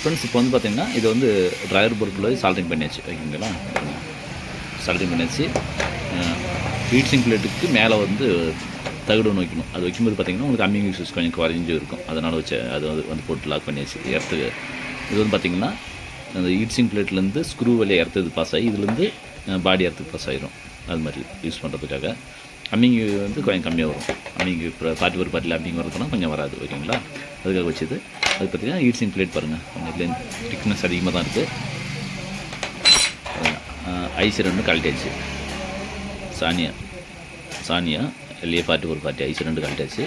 Friends இப்போ வந்து பார்த்திங்கன்னா இது வந்து ட்ரைவர் பொருட்களை சால்ட்ரிங் பண்ணியாச்சு ஓகேங்களா. சால்ட்ரிங் பண்ணியாச்சு. ஹீட் சிங்க் பிளேட்டுக்கு மேலே வந்து தகடு ஒன்று வைக்கணும். அது வைக்கும்போது பார்த்திங்கன்னா உங்களுக்கு அம்மிங் யூசஸ் கொஞ்சம் குறைஞ்சி இருக்கும். அதனால் வச்சு அது வந்து போட்டு லாக் பண்ணியாச்சு எர்த்துக்கு. இது வந்து பார்த்திங்கன்னா அந்த ஹீட் சிங்க் பிளேட்லேருந்து ஸ்க்ரூ வழியாக எர்த்து பாஸ் ஆகி இதுலேருந்து பாடி எர்த்துக்கு பாஸ் ஆகிரும். அது மாதிரி யூஸ் பண்ணுறதுக்காக அம்மிங் வந்து கொஞ்சம் கம்மியாக வரும். அம்மிங் இப்போ பாட்டில் அம்மிங் வரதுனா கொஞ்சம் வராது ஓகேங்களா. அதுக்காக வச்சது. அது பார்த்திங்கன்னா ஹீட் சிங்க் பிளேட் பாருங்கள், கொஞ்சம் திக்னஸ் அதிகமாக தான் இருக்குது. ஐஸ் ரெண்டு கழட்டியாச்சு. சானியா இல்லையே பார்ட்டி ஐஸ் ரெண்டு கழட்டியாச்சு.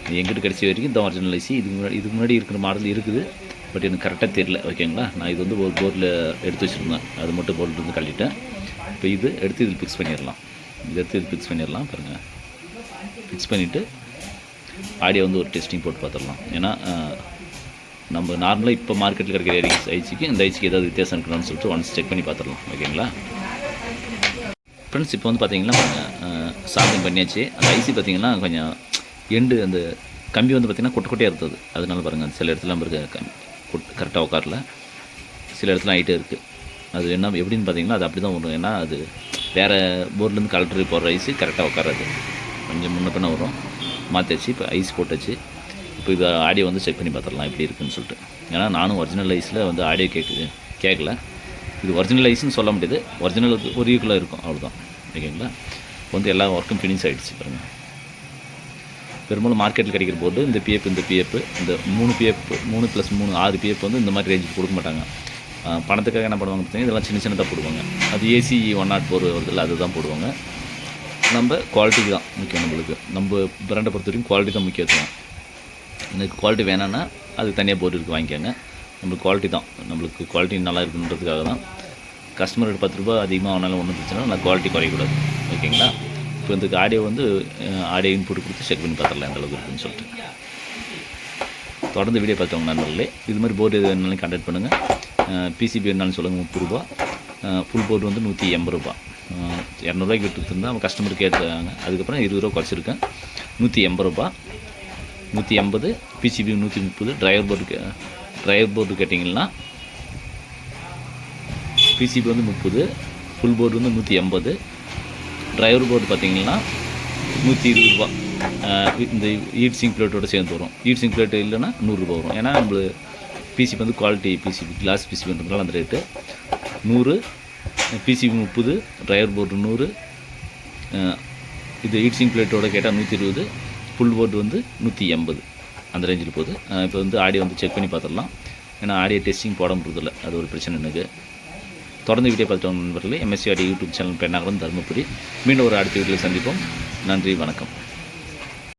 இது எங்கிட்ட கிடச்ச வரைக்கும் இந்த ஒரிஜினல் ஐசி இதுக்கு முன்னாடி இருக்கிற மாடல் இருக்குது. பட் எனக்கு கரெக்டாக தெரியல ஓகேங்களா. நான் இது வந்து ஒரு போர்டில் எடுத்து வச்சுருந்தேன். அது மட்டும் போர்டில் இருந்து கழட்டிட்டேன். இப்போ இது எடுத்து இதில் ஃபிக்ஸ் பண்ணிடலாம். பாருங்கள். ஃபிக்ஸ் பண்ணிவிட்டு ஆடியோ வந்து ஒரு டெஸ்டிங் போட்டு பார்த்துடலாம். ஏன்னா நம்ம நார்மலாக இப்போ மார்க்கெட்டில் கிடைக்கிற ஐசிக்கு இந்த ஐசிக்கு ஏதாவது வித்தியாசம் இருக்கணும்னு சொல்லிட்டு ஒன்ஸ் செக் பண்ணி பார்த்துடலாம் ஓகேங்களா. ஃப்ரெண்ட்ஸ் இப்போ வந்து பார்த்திங்கன்னா சால்டிங் பண்ணியாச்சு. அந்த ஐசி பார்த்திங்கன்னா கொஞ்சம் எண்டு அந்த கம்பி வந்து பார்த்திங்கன்னா கொட்டையாக இருந்தது. அதனால பாருங்கள் சில இடத்துல இருக்க கரெக்டாக உட்காரல, சில இடத்துல ஹைட்டே இருக்குது. அது என்ன எப்படின்னு பார்த்திங்கன்னா அது அப்படி தான் வரும். ஏன்னா அது வேறு போர்ட்லேருந்து கலெக்டர் போடுற ஐசி கரெக்டாக உட்காராது, கொஞ்சம் முன்ன பின்ன வரும். மாற்றியாச்சு. இப்போ ஐஸ் போட்டாச்சு. இப்போ இது ஆடியோ வந்து செக் பண்ணி பார்த்துடலாம் எப்படி இருக்குதுன்னு சொல்லிட்டு. ஏன்னா நானும் ஒரிஜினல் ஐஸில் வந்து ஆடியோ கேட்கல. இது ஒரிஜினல் ஐஸ்ன்னு சொல்ல முடியாது, ஒரிஜினல் ஒரு ஈக்குவலாக இருக்கும் அவ்வளோதான் ஓகேங்களா. இப்போ வந்து எல்லா ஒர்க்கும் ஃபினிஷ் ஆகிடுச்சு பாருங்கள். பெரும்பாலும் மார்க்கெட்டில் கிடைக்கிற போர்டு இந்த பிஎஃப் இந்த 3 பிஎஃப் 3+3 6 பிஎஃப் வந்து இந்த மாதிரி ரேஞ்சுக்கு கொடுக்க மாட்டாங்க. பணத்துக்காக என்ன பண்ணுவாங்க பார்த்தீங்கன்னா இதெல்லாம் சின்னதாக போடுவாங்க. அது ஏசி 104 வருதில்ல, அதுதான் போடுவாங்க. நம்ம குவாலிட்டிக்கு தான் முக்கியம். நம்ம பிராண்டை பொறுத்த வரைக்கும் குவாலிட்டி தான் முக்கியத்துவம். எனக்கு குவாலிட்டி வேணான்னா அதுக்கு தனியாக போர்டு இருக்குது, வாங்கிக்கோங்க. நம்மளுக்கு குவாலிட்டி தான், நம்மளுக்கு குவாலிட்டி நல்லா இருக்குன்றதுக்காக தான். கஸ்டமருக்கு 10 ரூபா அதிகமாக ஆனாலும் ஒன்றும் பிரச்சனை, நான் குவாலிட்டி குறையக்கூடாது ஓகேங்களா. இப்போ இந்த ஆடியோ வந்து ஆடியோ இன்புட் கொடுத்து செக் பண்ணி பார்த்துடலாம் எந்த அளவுக்கு இருக்குதுன்னு சொல்லிட்டு. தொடர்ந்து வீடியோ பார்த்தவங்க நண்பர்களே, இது மாதிரி போர்டு எது வேணாலும் கான்டாக்ட் பண்ணுங்கள். பிசிபி வேணாலும் சொல்லுங்கள் 30 ரூபா. ஃபுல் போர்டு வந்து 180 ரூபா. 200 விட்டுருந்தா அவங்க கஸ்டமருக்கு கேட்டாங்க. அதுக்கப்புறம் 20 ரூபா குறைச்சிருக்கேன். 180 ரூபா. 180 பிசிபி 130. ட்ரைவர் போர்டு கேட்டிங்கன்னா பிசிபி வந்து 30, ஃபுல் போர்டு வந்து 180, ட்ரைவர் போர்டு பார்த்திங்கன்னா 120 ரூபா. இந்த ஹீட் சிங்க் பிளேட்டோடு சேர்ந்து வரும். ஹீட் சிங்க் பிளேட் இல்லைன்னா 100 ரூபா வரும். ஏன்னா நம்மளுக்கு பிசிபி வந்து குவாலிட்டி பிசிபி கிளாஸ் பிசிபின்றதுனால அந்த ரேட்டு 100, பிசிபி 30, ட்ரைவர் போர்டு 100, இது ஹீட் சிங்க் பிளேட்டோட கேட்டால் 120, ஃபுல் போர்டு வந்து 180 அந்த ரேஞ்சில் போகுது. இப்போ வந்து ஆடியோ வந்து செக் பண்ணி பார்த்துடலாம். ஏன்னா ஆடியோ டெஸ்டிங் போட முடியறதில்ல, அது ஒரு பிரச்சனை எனக்கு. தொடர்ந்து வீடியோ பார்த்துட்டு நண்பர்களே, MSc audio YouTube channel Pennagaram Dharmapuri. மீண்டும் ஒரு அடுத்த வீடியோவில் சந்திப்போம். நன்றி, வணக்கம்.